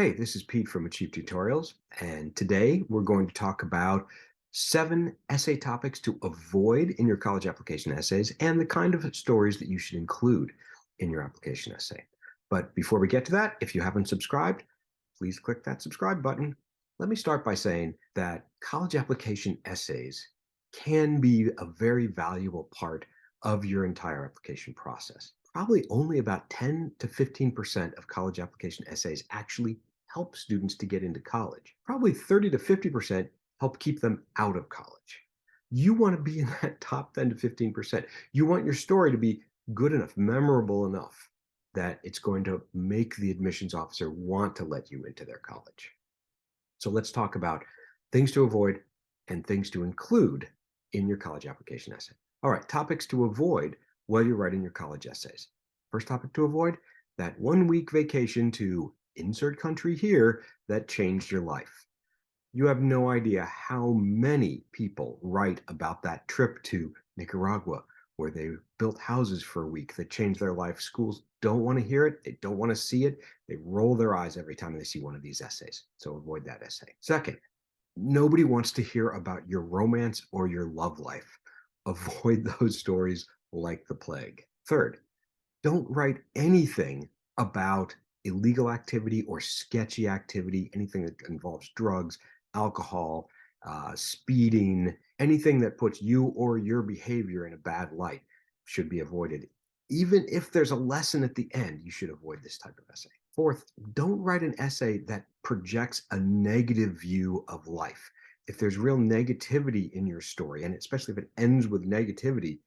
Hey, this is Pete from Achieve Tutorials, and today we're going to talk about 7 essay topics to avoid in your college application essays and the kind of stories that you should include in your application essay. But before we get to that, if you haven't subscribed, please click that subscribe button. Let me start by saying that college application essays can be a very valuable part of your entire application process. Probably only about 10 to 15% of college application essays actually help students to get into college. Probably 30 to 50% help keep them out of college. You want to be in that top 10 to 15%. You want your story to be good enough, memorable enough that it's going to make the admissions officer want to let you into their college. So let's talk about things to avoid and things to include in your college application essay. All right, topics to avoid while you're writing your college essays. First topic to avoid, that 1 week vacation to insert country here that changed your life. You have no idea how many people write about that trip to Nicaragua where they built houses for a week that changed their life. Schools don't want to hear it. They don't want to see it. They roll their eyes every time they see one of these essays. So avoid that essay. Second, nobody wants to hear about your romance or your love life. Avoid those stories like the plague. Third, don't write anything about illegal activity or sketchy activity, anything that involves drugs, alcohol, speeding, anything that puts you or your behavior in a bad light should be avoided. Even if there's a lesson at the end, you should avoid this type of essay. Fourth, don't write an essay that projects a negative view of life. If there's real negativity in your story, and especially if it ends with negativity,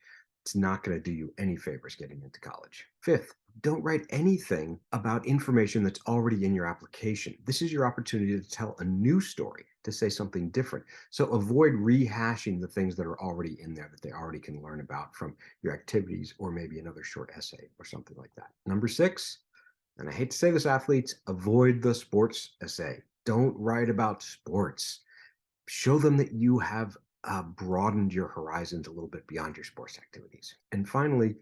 it's not going to do you any favors getting into college. Fifth, don't write anything about information that's already in your application. This is your opportunity to tell a new story, to say something different. So avoid rehashing the things that are already in there that they already can learn about from your activities or maybe another short essay or something like that. Number 6, and I hate to say this, athletes, avoid the sports essay. Don't write about sports. Show them that you have broadened your horizons a little bit beyond your sports activities. And finally,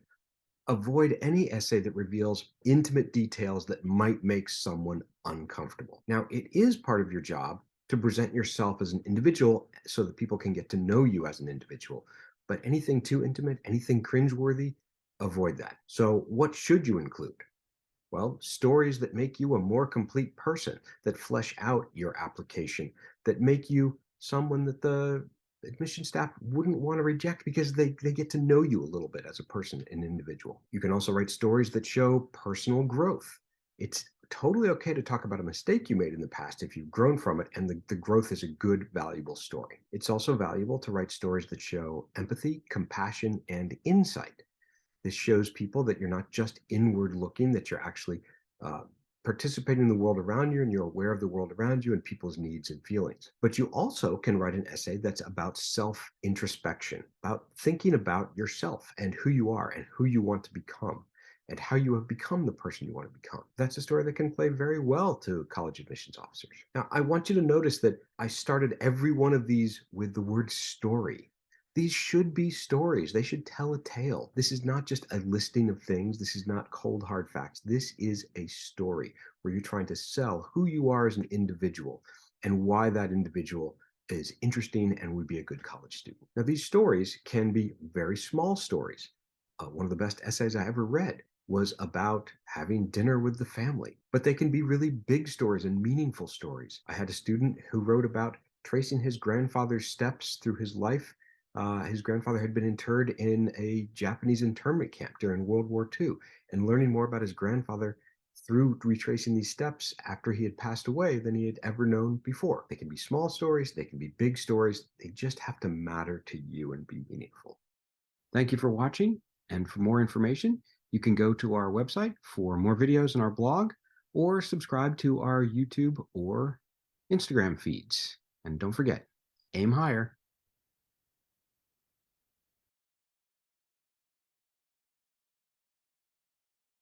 avoid any essay that reveals intimate details that might make someone uncomfortable. Now, it is part of your job to present yourself as an individual so that people can get to know you as an individual. But anything too intimate, anything cringeworthy, avoid that. So, what should you include? Well, stories that make you a more complete person, that flesh out your application, that make you someone that the admission staff wouldn't want to reject because they get to know you a little bit as a person, an individual. You can also write stories that show personal growth. It's totally okay to talk about a mistake you made in the past if you've grown from it and the growth is a good, valuable story. It's also valuable to write stories that show empathy, compassion, and insight. This shows people that you're not just inward looking, that you're actually uh, participating in the world around you and you're aware of the world around you and people's needs and feelings. But you also can write an essay that's about self introspection, about thinking about yourself and who you are and who you want to become and how you have become the person you want to become. That's a story that can play very well to college admissions officers. Now, I want you to notice that I started every one of these with the word story. These should be stories. They should tell a tale. This is not just a listing of things. This is not cold, hard facts. This is a story where you're trying to sell who you are as an individual and why that individual is interesting and would be a good college student. Now, these stories can be very small stories. One of the best essays I ever read was about having dinner with the family, but they can be really big stories and meaningful stories. I had a student who wrote about tracing his grandfather's steps through his life. His grandfather had been interred in a Japanese internment camp during World War II, and learning more about his grandfather through retracing these steps after he had passed away than he had ever known before. They can be small stories, they can be big stories, they just have to matter to you and be meaningful. Thank you for watching, and for more information, you can go to our website for more videos on our blog or subscribe to our YouTube or Instagram feeds. And don't forget, aim higher.